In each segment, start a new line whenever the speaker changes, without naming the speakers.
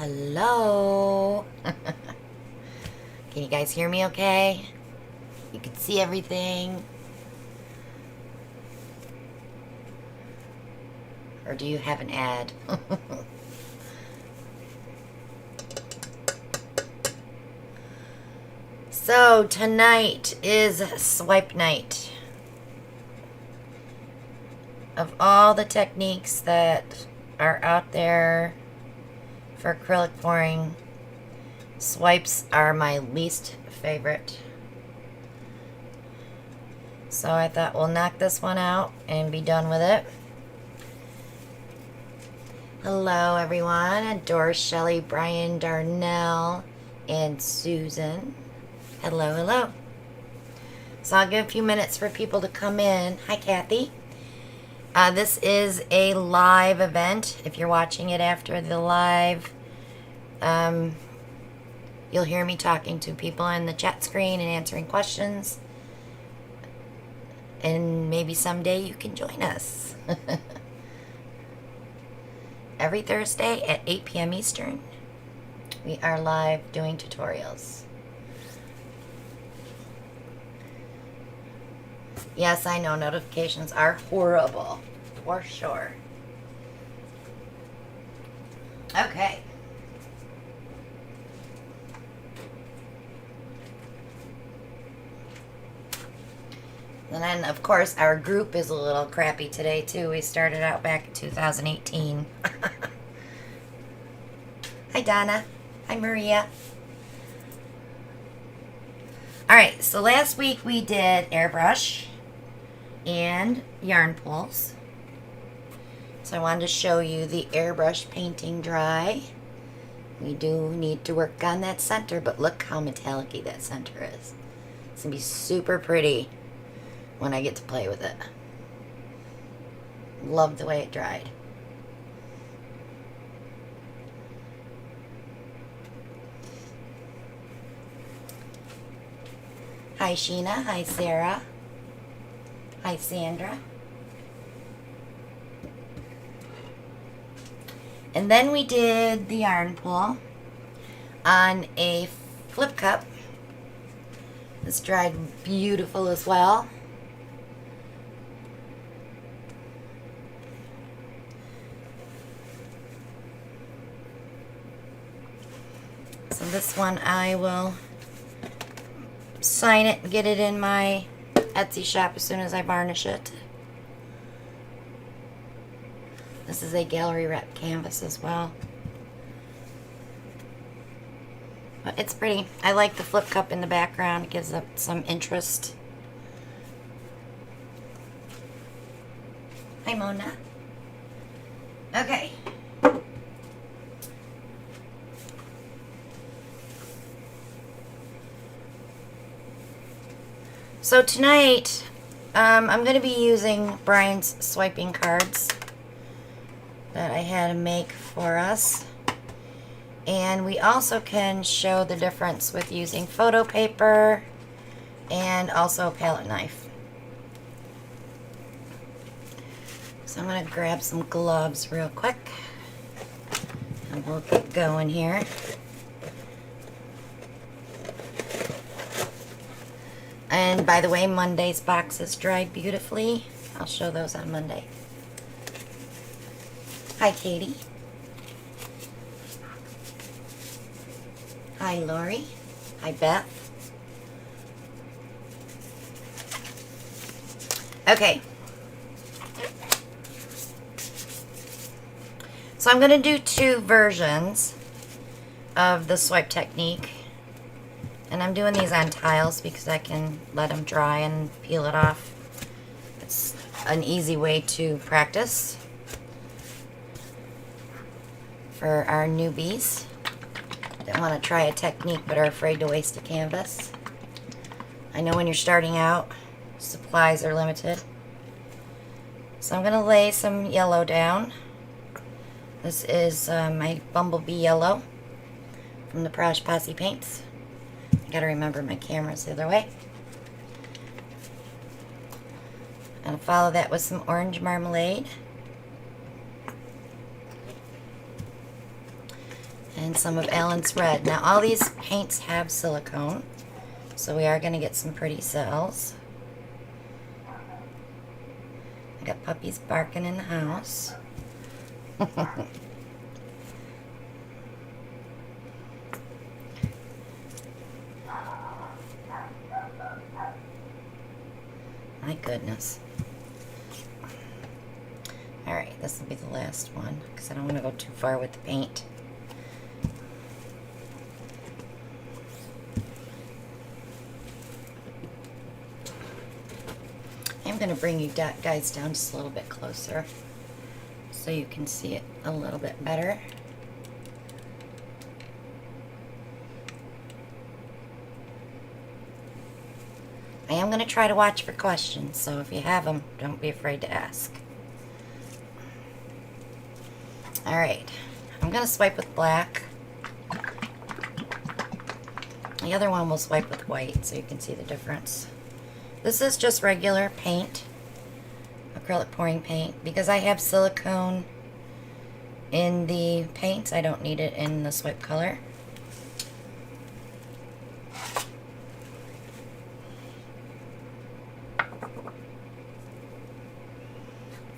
Hello. Can you guys hear me okay? You can see everything? Or do you have an ad? So, tonight is swipe night. Of all the techniques that are out there for acrylic pouring, swipes are my least favorite. So I thought we'll knock this one out and be done with it. Hello everyone, Doris, Shelley, Brian, Darnell, and Susan. Hello, hello. So I'll give a few minutes for people to come in. Hi Kathy. This is a live event. If you're watching it after the live, you'll hear me talking to people in the chat screen and answering questions. And maybe someday you can join us. Every Thursday at 8 p.m. Eastern, we are live doing tutorials. Yes, I know notifications are horrible, for sure. Okay. And then, of course, our group is a little crappy today, too. We started out back in 2018. Hi, Donna. Hi, Maria. All right, so last week we did airbrush and yarn pulls. So I wanted to show you the airbrush painting dry. We do need to work on that center, but look how metallic-y that center is. It's going to be super pretty when I get to play with it. Love the way it dried. Hi Sheena, hi Sarah, hi Sandra. And then we did the yarn pull on a flip cup. This dried beautiful as well. So this one I will sign it and get it in my Etsy shop as soon as I varnish it. This is a gallery wrap canvas as well. But it's pretty. I like the flip cup in the background. It gives it some interest. Hi Mona. Okay. So tonight, I'm going to be using Brian's swiping cards that I had to make for us. And we also can show the difference with using photo paper and also a palette knife. So I'm going to grab some gloves real quick. And we'll get going here. And by the way, Monday's boxes dried beautifully. I'll show those on Monday. Hi, Katie. Hi, Lori. Hi, Beth. Okay. So I'm going to do two versions of the swipe technique. And I'm doing these on tiles because I can let them dry and peel it off. It's an easy way to practice for our newbies that want to try a technique but are afraid to waste a canvas. I know when you're starting out, supplies are limited. So I'm going to lay some yellow down. This is my Bumblebee yellow from the Prosh Posse Paints. I gotta remember my camera's the other way. And follow that with some orange marmalade. and some of Allen's Red. Now all these paints have silicone, so we are going to get some pretty cells. I got puppies barking in the house. My goodness. Alright, this will be the last one because I don't want to go too far with the paint. I'm going to bring you guys down just a little bit closer so you can see it a little bit better. I am going to try to watch for questions, so if you have them, don't be afraid to ask. Alright, I'm going to swipe with black. The other one will swipe with white so you can see the difference. This is just regular paint, acrylic pouring paint. Because I have silicone in the paints, I don't need it in the swipe color.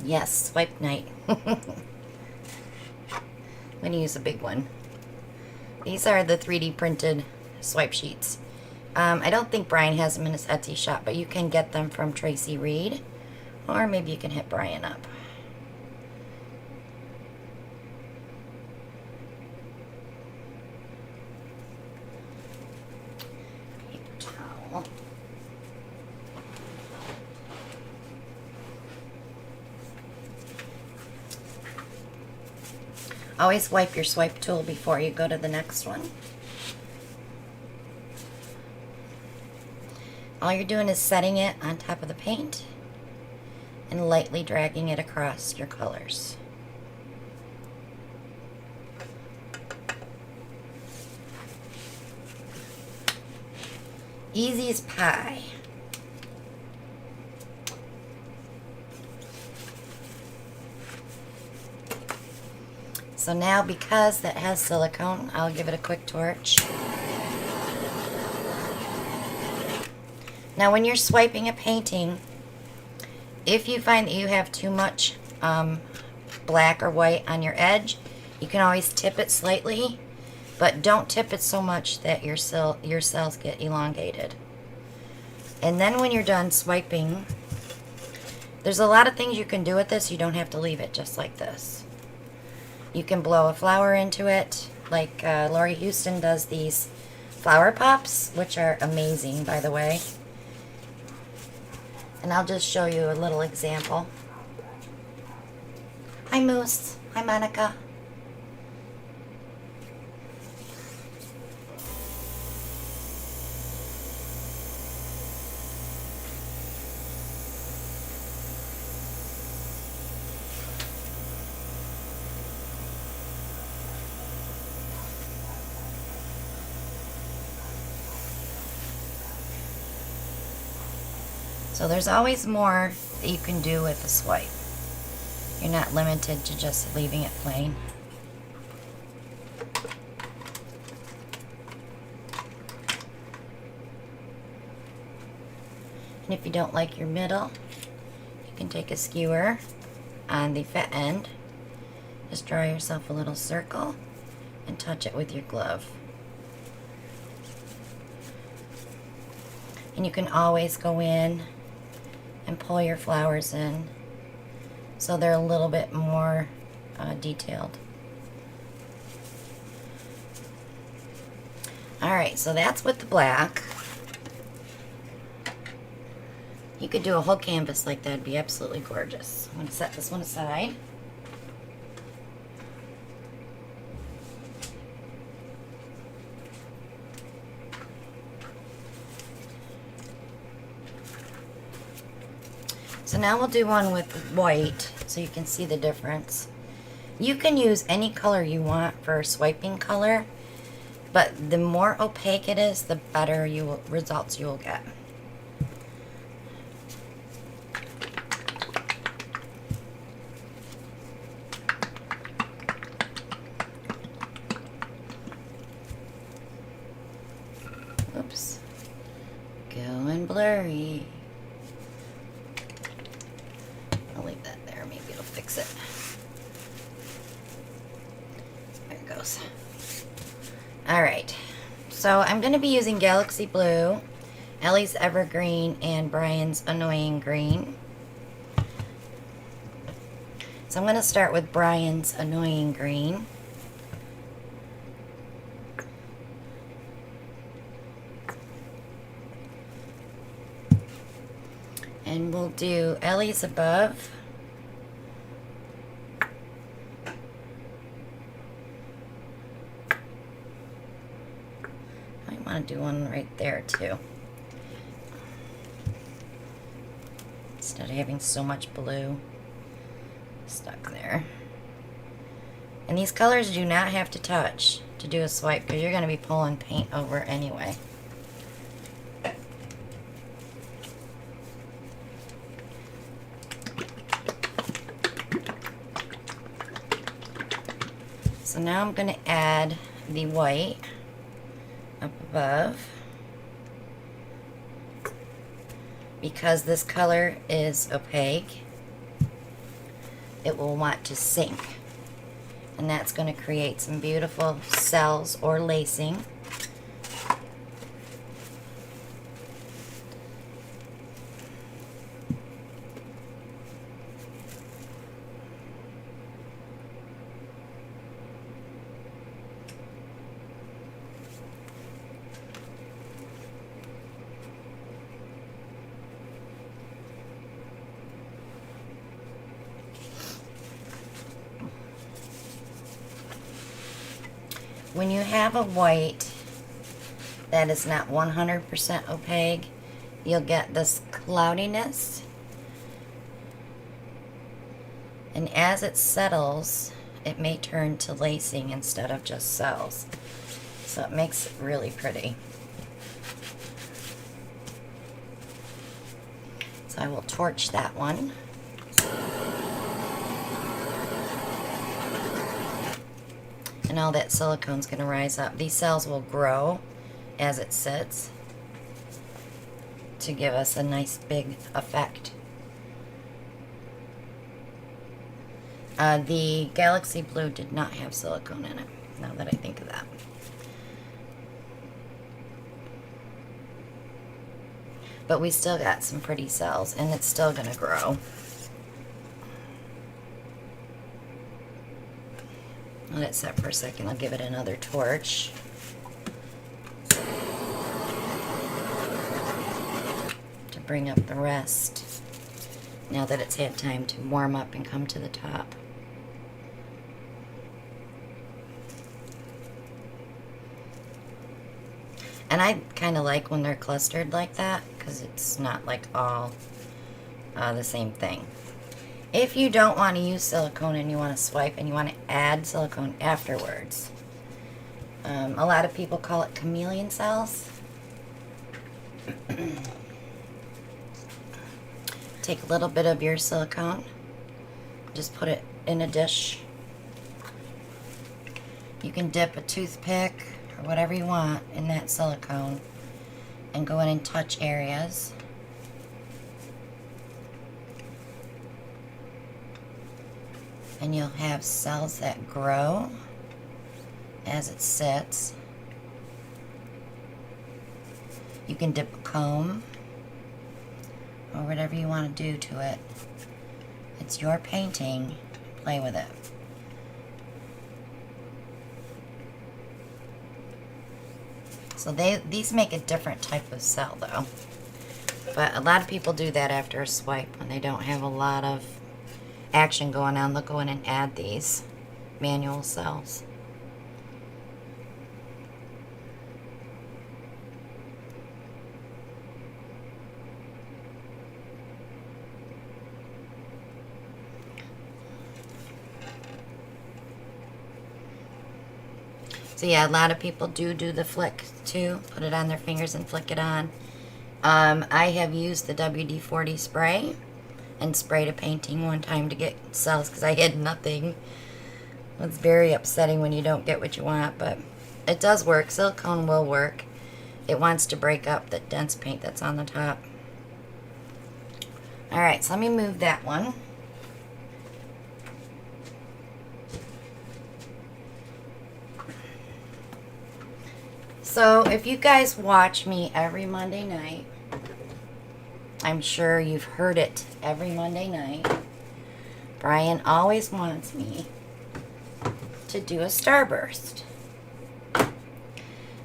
Yes, swipe night. I'm going to use a big one. These are the 3D printed swipe sheets. I don't think Brian has them in his Etsy shop, but you can get them from Tracy Reed, or maybe you can hit Brian up. Paper towel. Always wipe your swipe tool before you go to the next one. All you're doing is setting it on top of the paint and lightly dragging it across your colors. Easy as pie. So now, because that has silicone, I'll give it a quick torch. Now when you're swiping a painting, if you find that you have too much black or white on your edge, you can always tip it slightly, but don't tip it so much that your cells get elongated. And then when you're done swiping, there's a lot of things you can do with this. You don't have to leave it just like this. You can blow a flower into it, like Lori Houston does these flower pops, which are amazing, by the way. And I'll just show you a little example. Hi, Moose. Hi, Monica. So there's always more that you can do with a swipe. You're not limited to just leaving it plain. And if you don't like your middle, you can take a skewer on the fat end. Just draw yourself a little circle and touch it with your glove. And you can always go in and pull your flowers in so they're a little bit more detailed. Alright, so that's with the black. You could do a whole canvas like that. It'd be absolutely gorgeous. I'm going to set this one aside. So now we'll do one with white so you can see the difference. You can use any color you want for swiping color, but the more opaque it is, the better results you will get. fix it. There it goes. Alright, so I'm going to be using Galaxy Blue, Ellie's Evergreen, and Brian's Annoying Green. So I'm going to start with Brian's Annoying Green. And we'll do Ellie's Above. I want to do one right there too, instead of having so much blue stuck there. And these colors do not have to touch to do a swipe, because you're going to be pulling paint over anyway. So now I'm going to add the white up above, because this color is opaque. It will want to sink, and that's going to create some beautiful cells or lacing. When you have a white that is not 100% opaque, you'll get this cloudiness. And as it settles, it may turn to lacing instead of just cells. So it makes it really pretty. So I will torch that one. And all that silicone's going to rise up. These cells will grow as it sits to give us a nice big effect. The Galaxy Blue did not have silicone in it, now that I think of that. But we still got some pretty cells, and it's still going to grow. Let it set for a second. I'll give it another torch. To bring up the rest, now that it's had time to warm up and come to the top. And I kind of like when they're clustered like that, because it's not like all the same thing. If you don't want to use silicone and you want to swipe and you want to add silicone afterwards, a lot of people call it chameleon cells. Take a little bit of your silicone, just put it in a dish. You can dip a toothpick or whatever you want in that silicone and go in and touch areas. And you'll have cells that grow as it sits. You can dip a comb or whatever you want to do to it. It's your painting. Play with it. So these make a different type of cell though. But a lot of people do that after a swipe when they don't have a lot of action going on. They'll go in and add these manual cells. So yeah, a lot of people do the flick too. Put it on their fingers and flick it on. I have used the WD-40 spray and sprayed a painting one time to get cells because I had nothing. It's very upsetting when you don't get what you want, but it does work. Silicone will work. It wants to break up that dense paint that's on the top. Alright, so let me move that one. So if you guys watch me every Monday night, I'm sure you've heard it every Monday night. Brian always wants me to do a Starburst.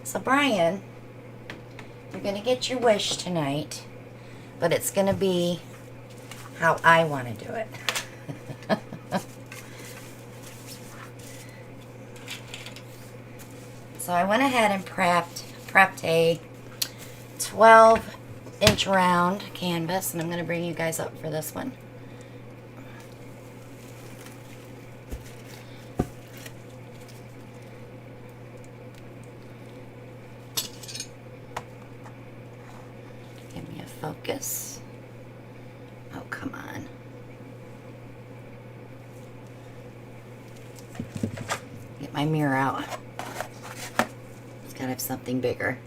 So Brian, you're going to get your wish tonight, but it's going to be how I want to do it. So I went ahead and prepped a 12-inch round canvas, and I'm going to bring you guys up for this one. Give me a focus. Oh, come on. Get my mirror out. Gotta have something bigger.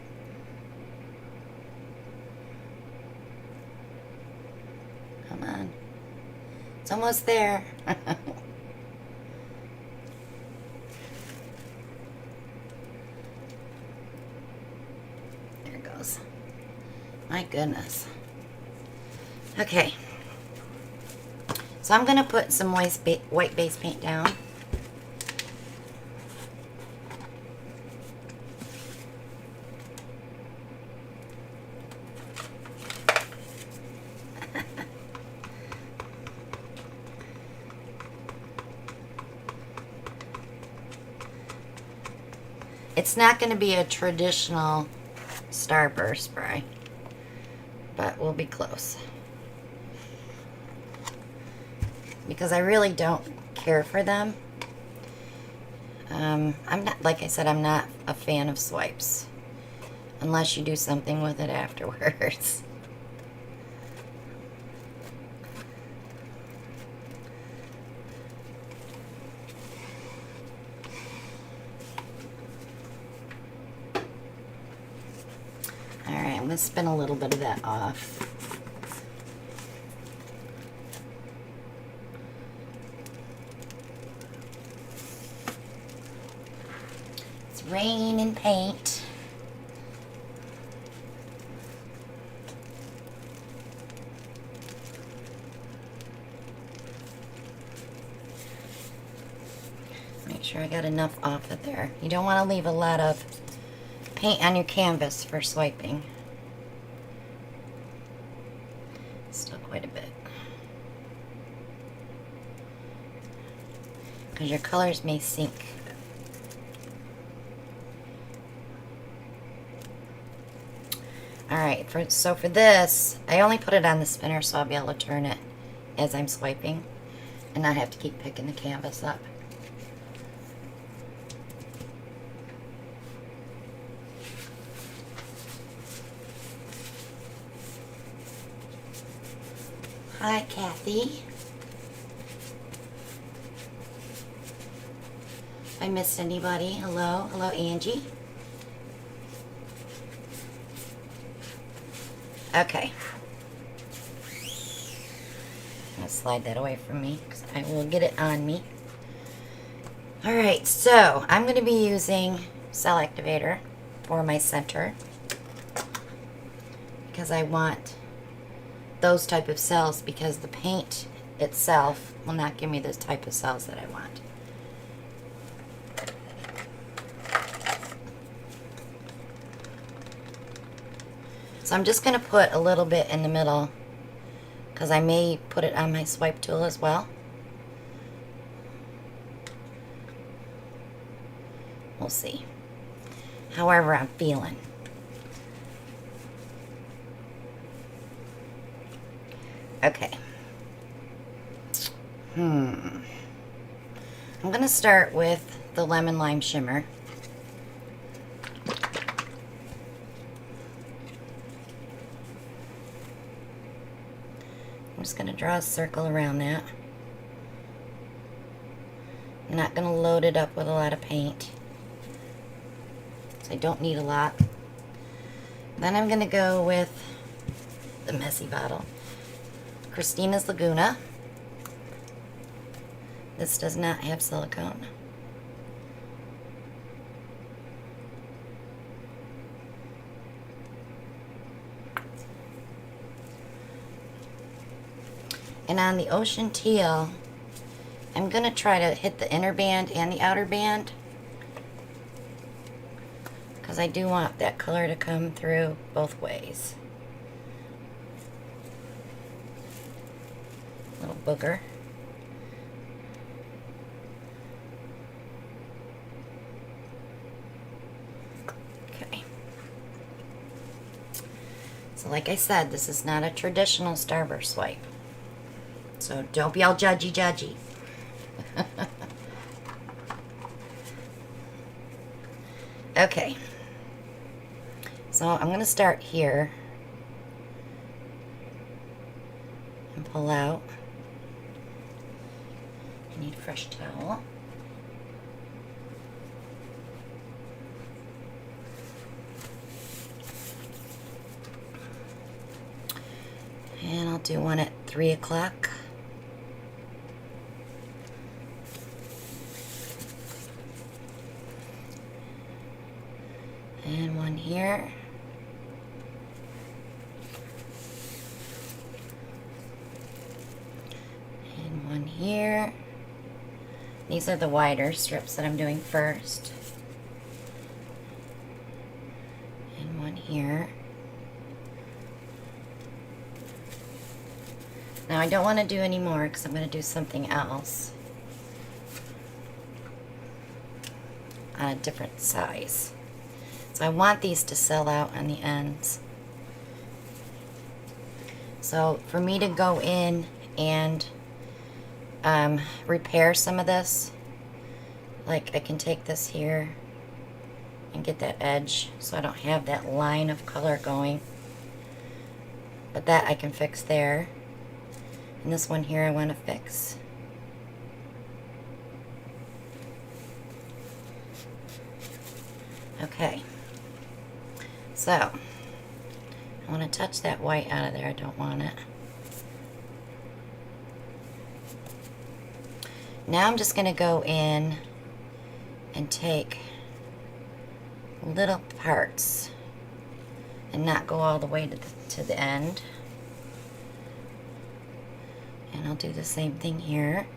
Come on. It's almost there. There it goes. My goodness. Okay. So I'm gonna put some white base paint down. It's not going to be a traditional Starburst spray, but we'll be close. Because I really don't care for them. I'm not, like I said, I'm not a fan of swipes. Unless you do something with it afterwards. Alright, I'm going to spin a little bit of that off. It's rain and paint. Make sure I got enough off of there. You don't want to leave a lot of paint on your canvas for swiping. Still quite a bit. Because your colors may sink. Alright, so for this, I only put it on the spinner so I'll be able to turn it as I'm swiping and not have to keep picking the canvas up. Hi, Kathy. If I missed anybody, hello. Hello, Angie. Okay. I'm going to slide that away from me because I will get it on me. Alright, so I'm going to be using cell activator for my center because I want those type of cells, because the paint itself will not give me this type of cells that I want. So I'm just going to put a little bit in the middle because I may put it on my swipe tool as well. We'll see. However I'm feeling. Okay. I'm going to start with the lemon lime shimmer. I'm just going to draw a circle around that. I'm not going to load it up with a lot of paint, so I don't need a lot. Then I'm going to go with the messy bottle. Christina's Laguna. This does not have silicone. And on the ocean teal, I'm going to try to hit the inner band and the outer band, because I do want that color to come through both ways. Little booger. Okay. So like I said, this is not a traditional Starburst swipe. So don't be all judgy. Okay. So I'm going to start here and pull out. I need a fresh towel. And I'll do one at 3 o'clock. And one here. And one here. These are the wider strips that I'm doing first. And one here. Now I don't want to do any more because I'm going to do something else on a different size. So I want these to sell out on the ends. So for me to go in and repair some of this, like I can take this here and get that edge so I don't have that line of color going. But that I can fix there. And this one here I want to fix. Okay. So, I want to touch that white out of there. I don't want it. Now I'm just going to go in and take little parts and not go all the way to the end. And I'll do the same thing here.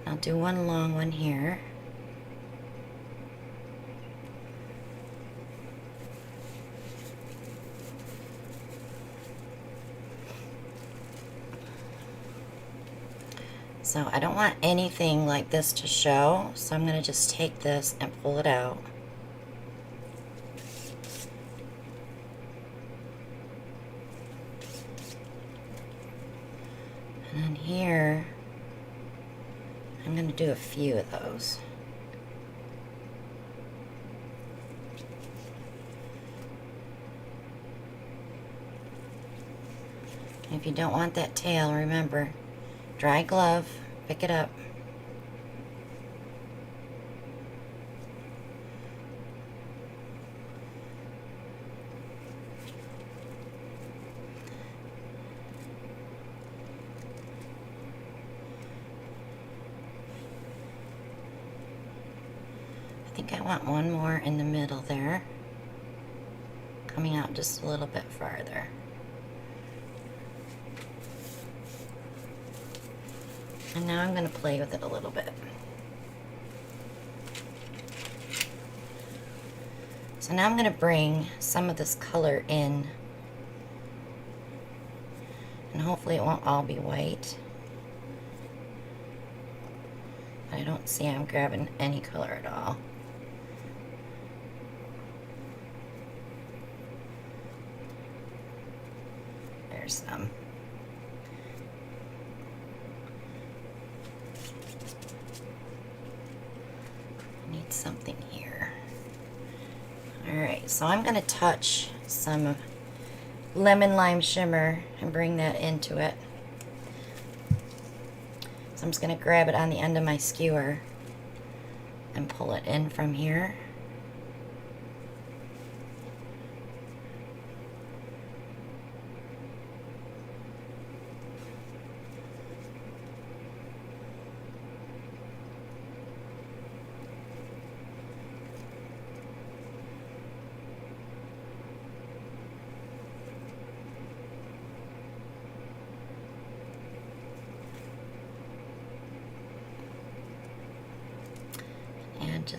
I'll do one long one here. So I don't want anything like this to show, so I'm going to just take this and pull it out. And then here, I'm going to do a few of those. If you don't want that tail, remember, dry glove, pick it up. I think I want one more in the middle there, coming out just a little bit farther. And now I'm going to play with it a little bit. So now I'm going to bring some of this color in, and hopefully it won't all be white. But I don't see I'm grabbing any color at all. There's some. Need something here. Alright, so I'm going to touch some lemon lime shimmer and bring that into it. So I'm just going to grab it on the end of my skewer and pull it in from here.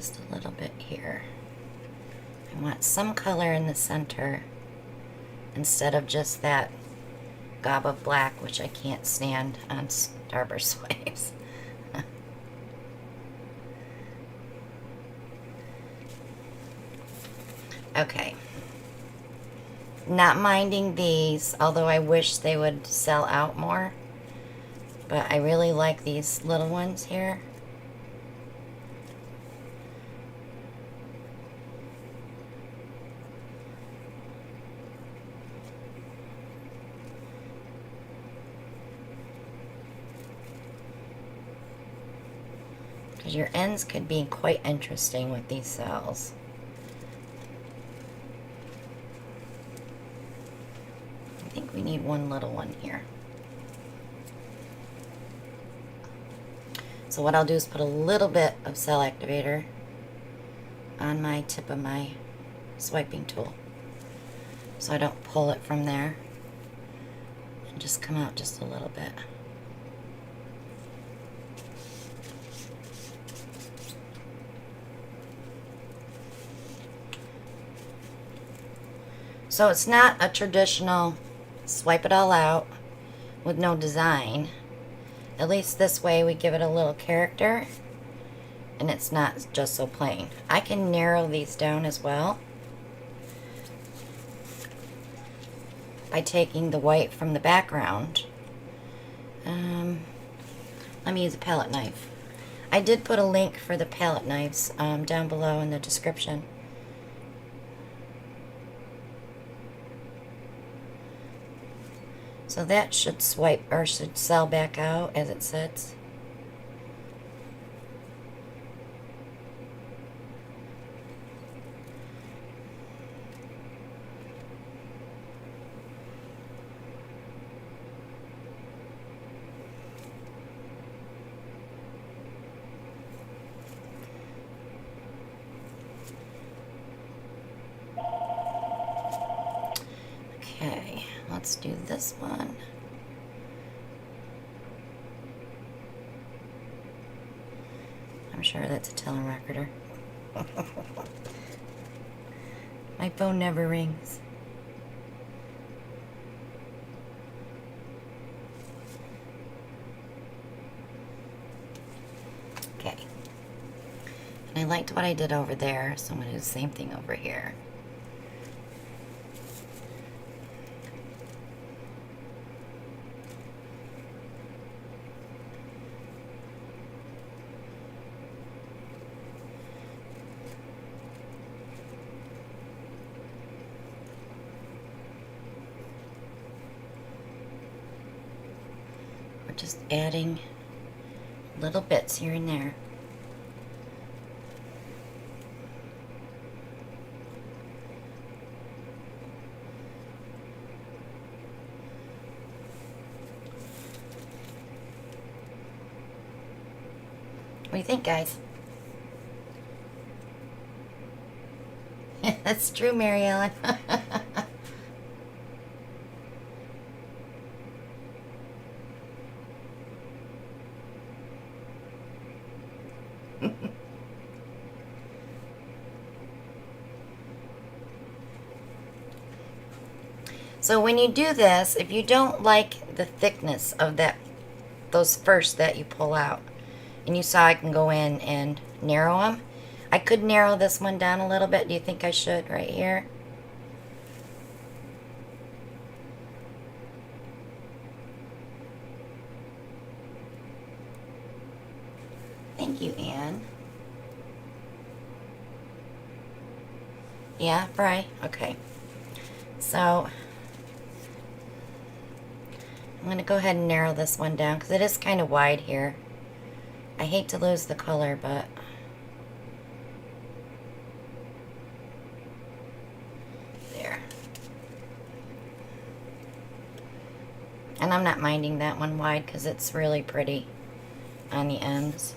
just a little bit here. I want some color in the center instead of just that gob of black, which I can't stand on Starburst waves. Okay. Not minding these, although I wish they would sell out more. But I really like these little ones here. Because your ends could be quite interesting with these cells. I think we need one little one here. So what I'll do is put a little bit of cell activator on my tip of my swiping tool, so I don't pull it from there, and just come out just a little bit. So it's not a traditional swipe it all out with no design. At least this way we give it a little character and it's not just so plain. I can narrow these down as well by taking the white from the background. Let me use a palette knife. I did put a link for the palette knives down below in the description. So that should swipe, or should sell back out as it sits. Okay, let's do this one. I'm sure that's a telerecorder. My phone never rings. Okay. And I liked what I did over there, so I'm going to do the same thing over here. Just adding little bits here and there. What do you think, guys? That's true, Mary Ellen. So when you do this, if you don't like the thickness of those first that you pull out, and you saw I can go in and narrow them, I could narrow this one down a little bit. Do you think I should right here? Thank you, Anne. Yeah, Bri? Okay. So I'm going to go ahead and narrow this one down because it is kind of wide here. I hate to lose the color, but there. And I'm not minding that one wide because it's really pretty on the ends.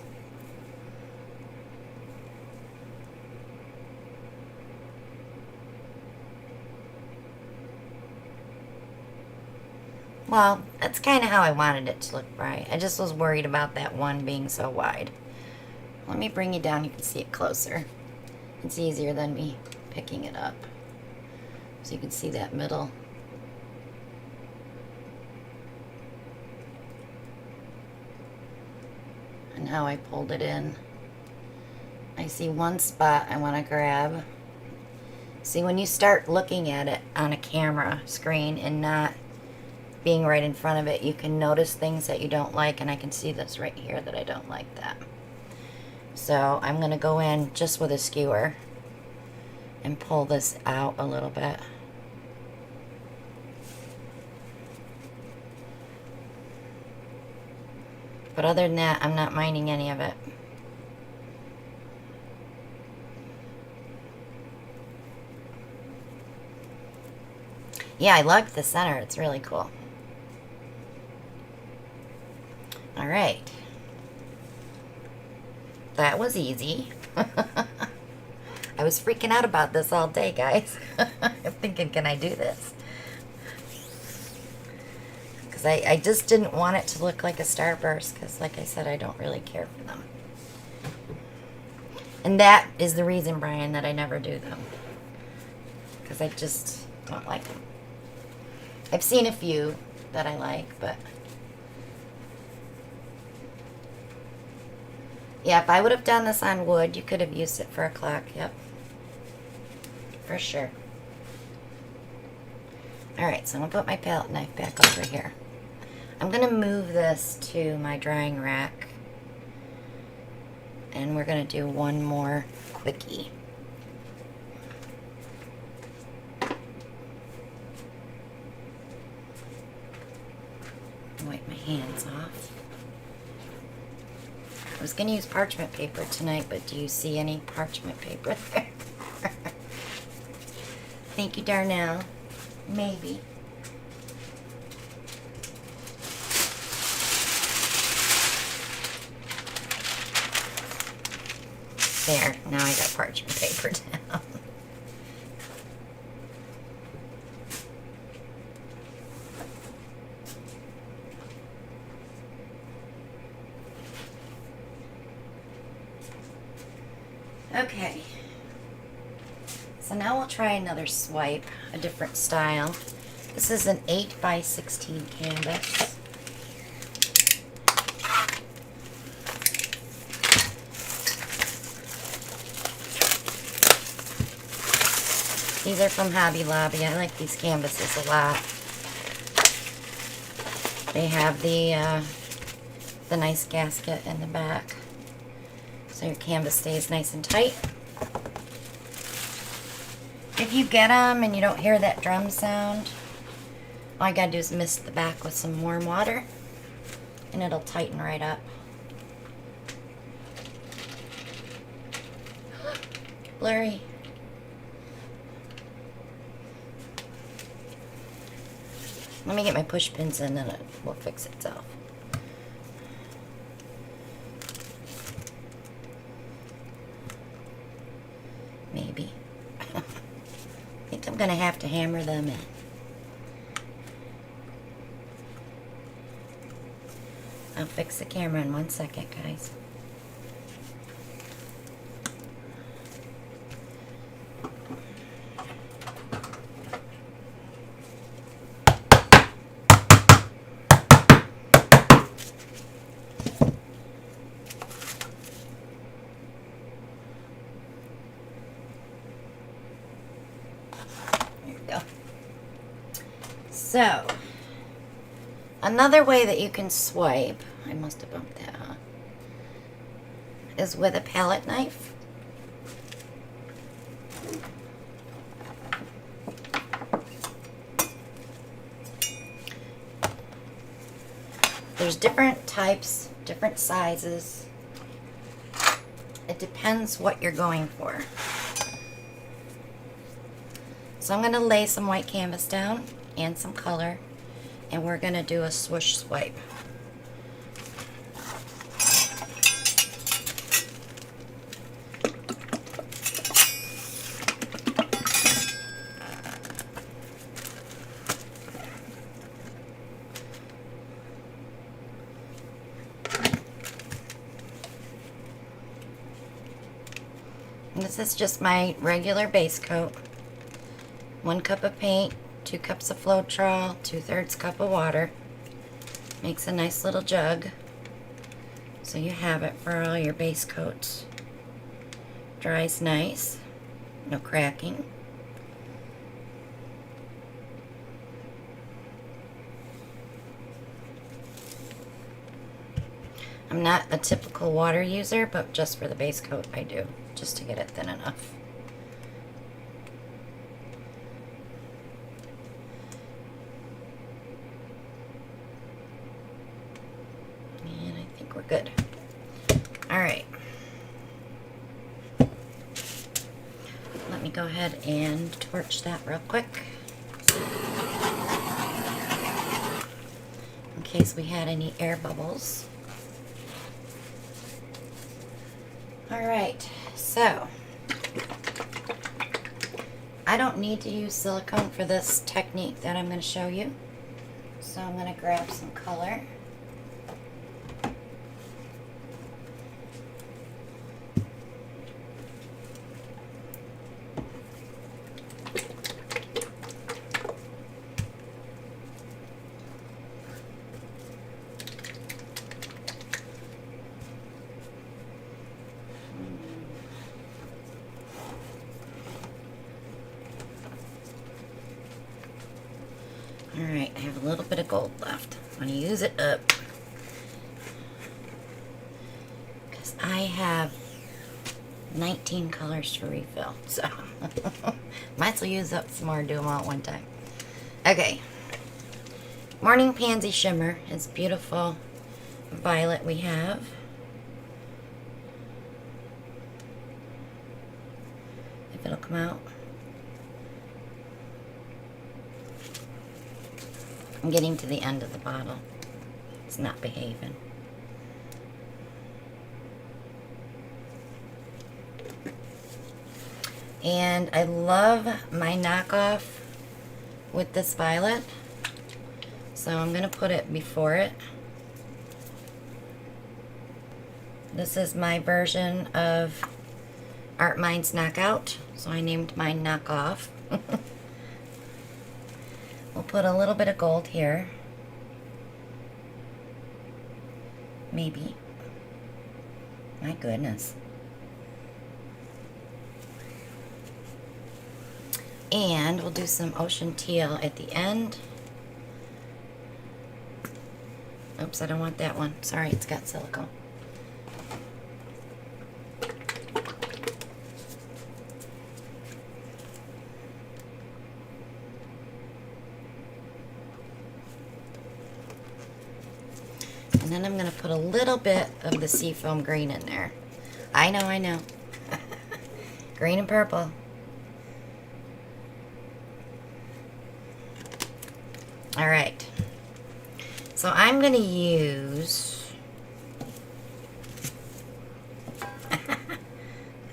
Well, that's kind of how I wanted it to look, right? I just was worried about that one being so wide. Let me bring you down, you can see it closer. It's easier than me picking it up. So you can see that middle. And how I pulled it in. I see one spot I want to grab. See, when you start looking at it on a camera screen and not being right in front of it, you can notice things that you don't like, and I can see this right here that I don't like that. So I'm going to go in just with a skewer and pull this out a little bit. But other than that, I'm not minding any of it. Yeah, I like the center. It's really cool. All right. That was easy. I was freaking out about this all day, guys. I'm thinking, can I do this? Because I just didn't want it to look like a Starburst, because like I said, I don't really care for them. And that is the reason, Brian, that I never do them. Because I just don't like them. I've seen a few that I like, but yeah, if I would have done this on wood, you could have used it for a clock. Yep. For sure. Alright, so I'm going to put my palette knife back over here. I'm going to move this to my drying rack. And we're going to do one more quickie. Wipe my hands off. I was going to use parchment paper tonight, but do you see any parchment paper there? Thank you, Darnell. Maybe. There, now I got parchment paper down. Okay, so now we'll try another swipe, a different style. This is an 8x16 canvas. These are from Hobby Lobby. I like these canvases a lot. They have the nice gasket in the back, so your canvas stays nice and tight. If you get them and you don't hear that drum sound, all you gotta do is mist the back with some warm water and it'll tighten right up. Blurry. Let me get my push pins in and it will fix itself. Maybe. I think I'm going to have to hammer them in. I'll fix the camera in 1 second, guys. So, another way that you can swipe, I must have bumped that, huh? Is with a palette knife. There's different types, different sizes. It depends what you're going for. So I'm going to lay some white canvas down and some color, and we're going to do a swoosh swipe. This is just my regular base coat. 1 cup of paint, 2 cups of Floetrol, 2/3 cup of water. Makes a nice little jug. So you have it for all your base coats. Dries nice. No cracking. I'm not a typical water user, but just for the base coat I do, just to get it thin enough. And I think we're good. All right. Let me go ahead and torch that real quick, in case we had any air bubbles. All right, so I don't need to use silicone for this technique that I'm going to show you. So I'm going to grab some color. Alright, I have a little bit of gold left. I'm going to use it up, because I have 19 colors to refill, so might as well use up some more and do them all at one time. Okay, Morning Pansy Shimmer is beautiful violet we have. If it'll come out. I'm getting to the end of the bottle. It's not behaving. And I love my knockoff with this violet. So I'm going to put it before it. This is my version of Art Minds Knockout. So I named mine Knockoff. We'll put a little bit of gold here. Maybe. My goodness. And we'll do some ocean teal at the end. Oops, I don't want that one. Sorry, it's got silicone. And then I'm going to put a little bit of the seafoam green in there. I know. Green and purple. Alright. So I'm going to use... I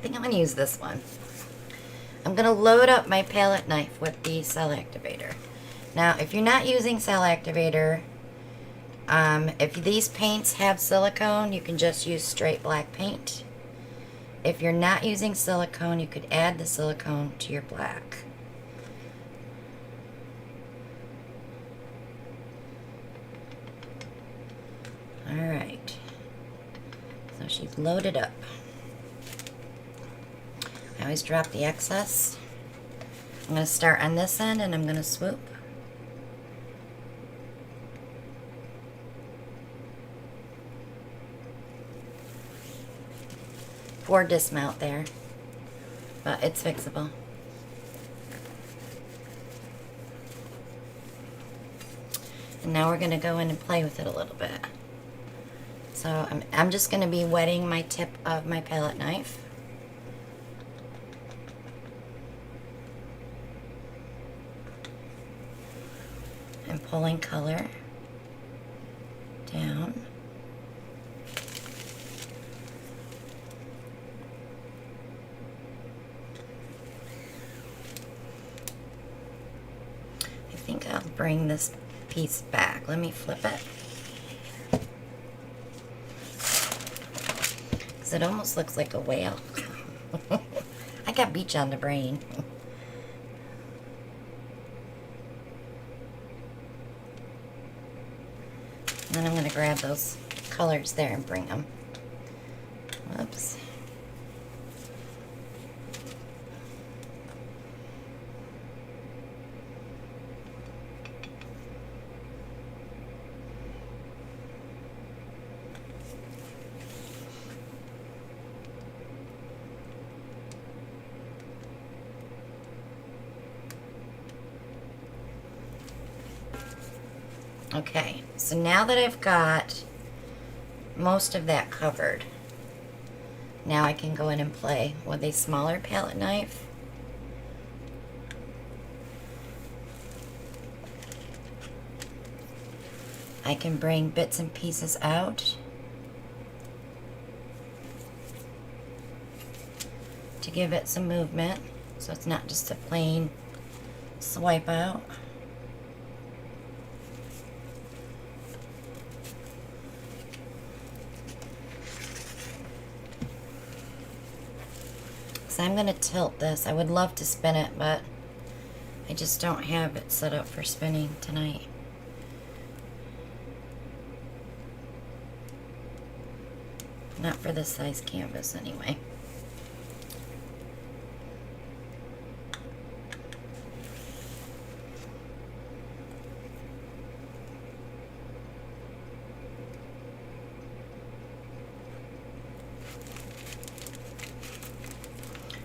think I'm going to use this one. I'm going to load up my palette knife with the cell activator. Now, if you're not using cell activator... if these paints have silicone, you can just use straight black paint. If you're not using silicone, you could add the silicone to your black. Alright. So she's loaded up. I always drop the excess. I'm going to start on this end and I'm going to swoop. Poor dismount there, but it's fixable. And now we're going to go in and play with it a little bit. So I'm just going to be wetting my tip of my palette knife. And pulling color down. I think I'll bring this piece back. Let me flip it. Because it almost looks like a whale. got beach on the brain. And then I'm going to grab those colors there and bring them. Whoops. Okay, so now that I've got most of that covered, now I can go in and play with a smaller palette knife. I can bring bits and pieces out to give it some movement, so it's not just a plain swipe out. So I'm going to tilt this. I would love to spin it, but I just don't have it set up for spinning tonight. Not for this size canvas anyway.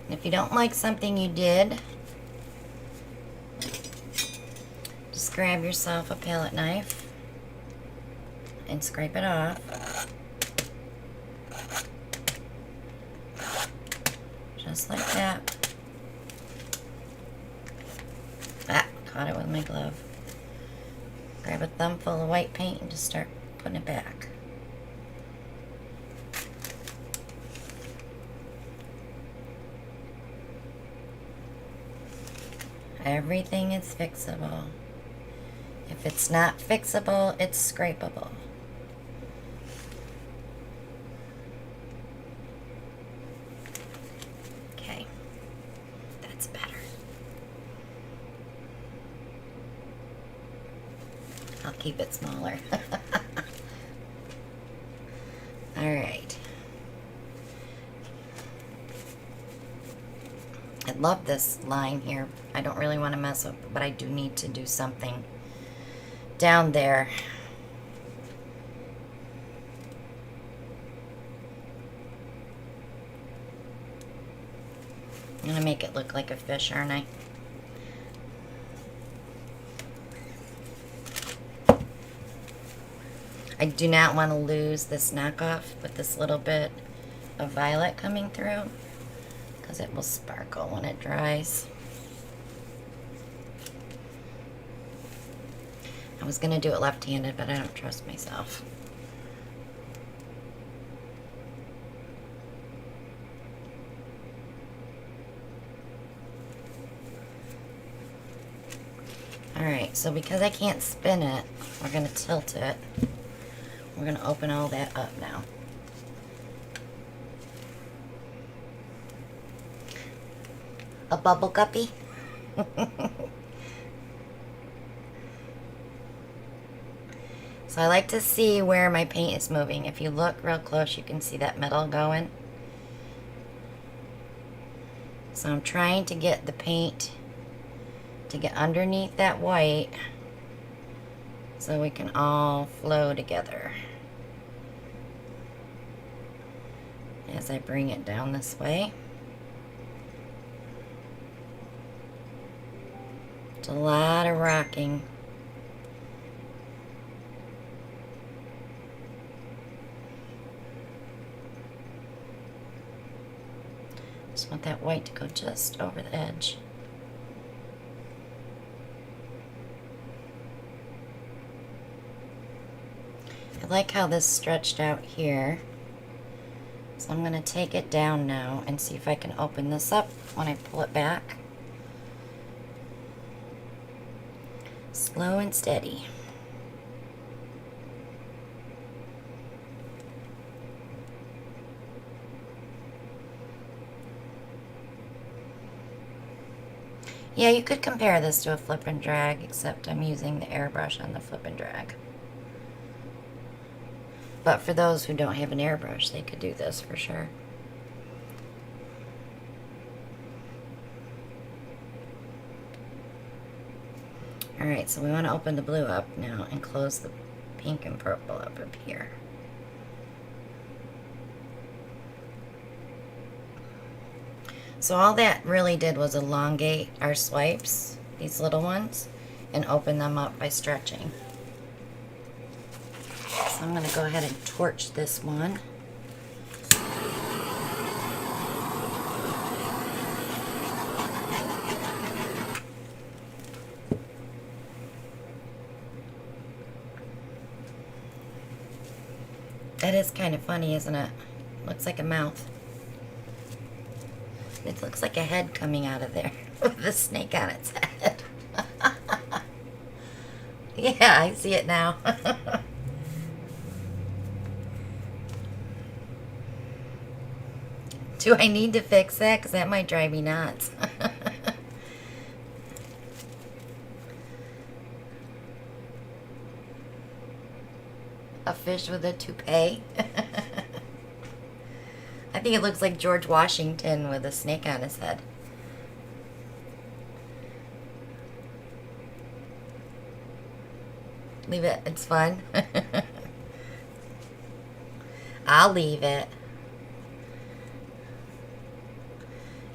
If you don't like something you did, just grab yourself a palette knife and scrape it off. Just like that. Ah, caught it with my glove. Grab a thumb full of white paint and just start putting it back. Everything is fixable. If it's not fixable, it's scrapable. Okay, that's better. I'll keep it smaller. All right. I love this line here. I don't really want to mess up, but I do need to do something down there. I'm going to make it look like a fish, aren't I? I do not want to lose this knockoff with this little bit of violet coming through, because it will sparkle when it dries. I was going to do it left-handed, but I don't trust myself. Alright, so because I can't spin it, we're going to tilt it. We're going to open all that up now. A bubble guppy? So I like to see where my paint is moving. If you look real close, you can see that metal going. So I'm trying to get the paint to get underneath that white so we can all flow together as I bring it down this way. It's a lot of rocking. Just want that white to go just over the edge. I like how this stretched out here. So I'm going to take it down now and see if I can open this up when I pull it back. Slow and steady. Yeah, you could compare this to a flip and drag, except I'm using the airbrush on the flip and drag. But for those who don't have an airbrush, they could do this for sure. Alright, so we want to open the blue up now and close the pink and purple up here. So all that really did was elongate our swipes, these little ones, and open them up by stretching. So I'm going to go ahead and torch this one. That is kind of funny, isn't it? Looks like a mouth. It looks like a head coming out of there with a snake on its head. Yeah, I see it now. Do I need to fix that? Because that might drive me nuts. A fish with a toupee. I think it looks like George Washington with a snake on his head. Leave it. It's fun. I'll leave it.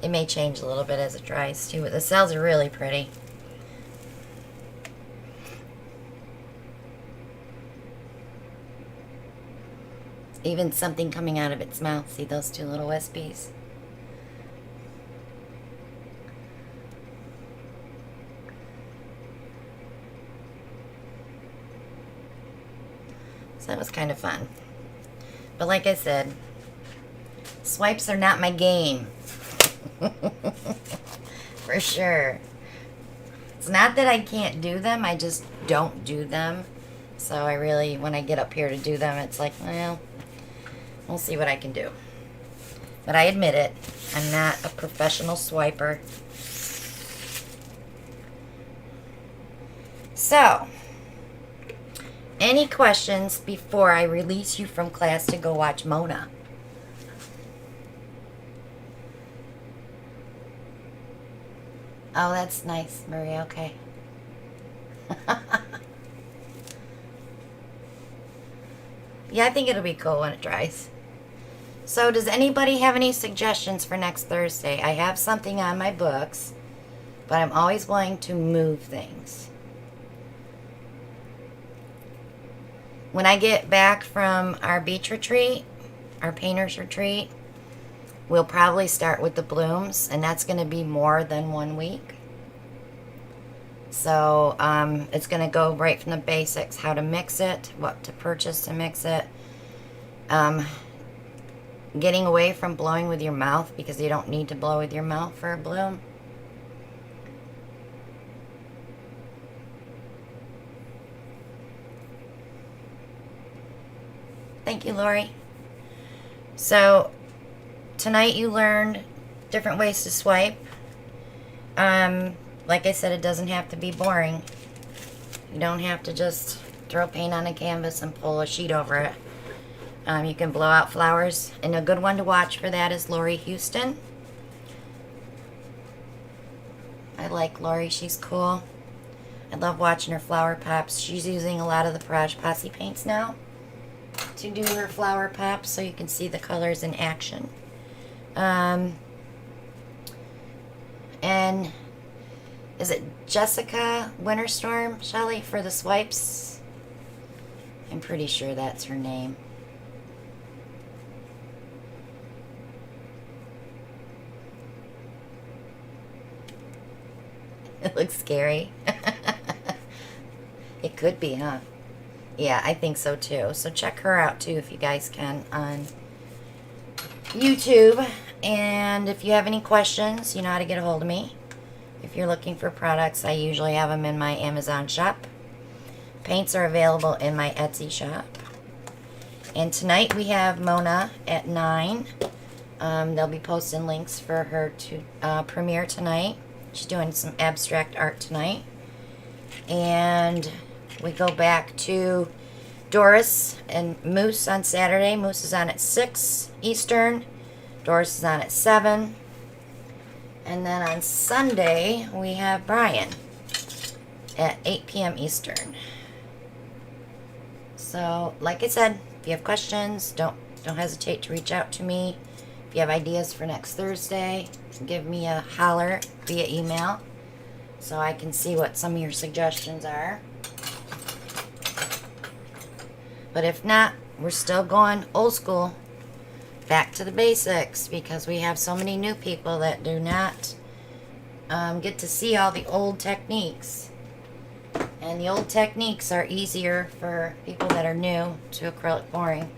It may change a little bit as it dries too, but the cells are really pretty. Even something coming out of its mouth. See those two little wispies? So that was kind of fun. But like I said, swipes are not my game. For sure. It's not that I can't do them, I just don't do them. So I really, when I get up here to do them, it's like, well, we'll see what I can do. But I admit it, I'm not a professional swiper. So, any questions before I release you from class to go watch Mona? Oh, that's nice, Maria. Okay. Yeah, I think it'll be cool when it dries. So, does anybody have any suggestions for next Thursday? I have something on my books, but I'm always willing to move things. When I get back from our beach retreat, our painter's retreat, we'll probably start with the blooms, and that's going to be more than 1 week. So it's going to go right from the basics, how to mix it, what to purchase to mix it. Getting away from blowing with your mouth, because you don't need to blow with your mouth for a bloom. Thank you, Lori. So tonight you learned different ways to swipe. Like I said, it doesn't have to be boring. You don't have to just throw paint on a canvas and pull a sheet over it. You can blow out flowers. And a good one to watch for that is Lori Houston. I like Lori. She's cool. I love watching her flower pops. She's using a lot of the Praj Posse paints now to do her flower pops, so you can see the colors in action. And is it Jessica Winterstorm, Shelley, for the swipes? I'm pretty sure that's her name. It looks scary. It could be, huh? Yeah, I think so too. So check her out too if you guys can on YouTube. And if you have any questions, you know how to get a hold of me. If you're looking for products, I usually have them in my Amazon shop. Paints are available in my Etsy shop. And tonight we have Mona at 9. They'll be posting links for her to premiere tonight. She's doing some abstract art tonight. And we go back to Doris and Moose on Saturday. Moose is on at 6 Eastern. Doris is on at 7. And then on Sunday, we have Brian at 8 p.m. Eastern. So, like I said, if you have questions, don't hesitate to reach out to me. If you have ideas for next Thursday, give me a holler via email so I can see what some of your suggestions are. But if not, we're still going old school, back to the basics, because we have so many new people that do not get to see all the old techniques. And the old techniques are easier for people that are new to acrylic pouring,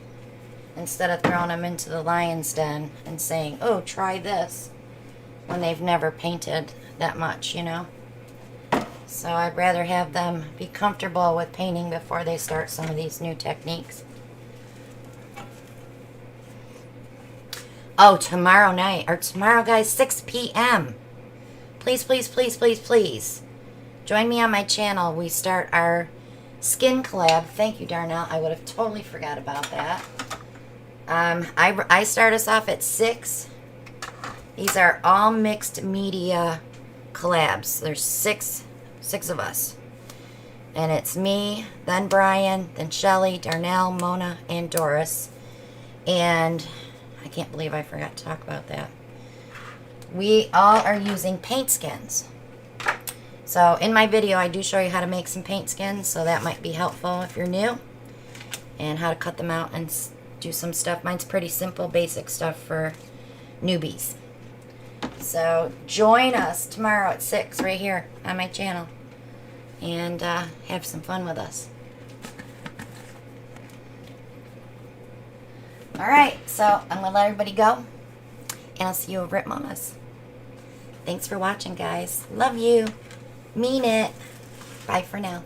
instead of throwing them into the lion's den and saying, oh, try this, when they've never painted that much, you know. So I'd rather have them be comfortable with painting before they start some of these new techniques. Oh, tomorrow night, or tomorrow, guys, 6 p.m. Please, please, please, please, please. Join me on my channel. We start our skin collab. Thank you, Darnell. I would have totally forgot about that. I start us off at 6. These are all mixed media collabs. There's six of us. And it's me, then Brian, then Shelly, Darnell, Mona, and Doris. And I can't believe I forgot to talk about that. We all are using paint skins. So in my video, I do show you how to make some paint skins, so that might be helpful if you're new, and how to cut them out and do some stuff. Mine's pretty simple, basic stuff for newbies. So join us tomorrow at 6 right here on my channel, and have some fun with us. Alright, so I'm going to let everybody go, and I'll see you over at Mona's. Thanks for watching, guys. Love you. Mean it. Bye for now.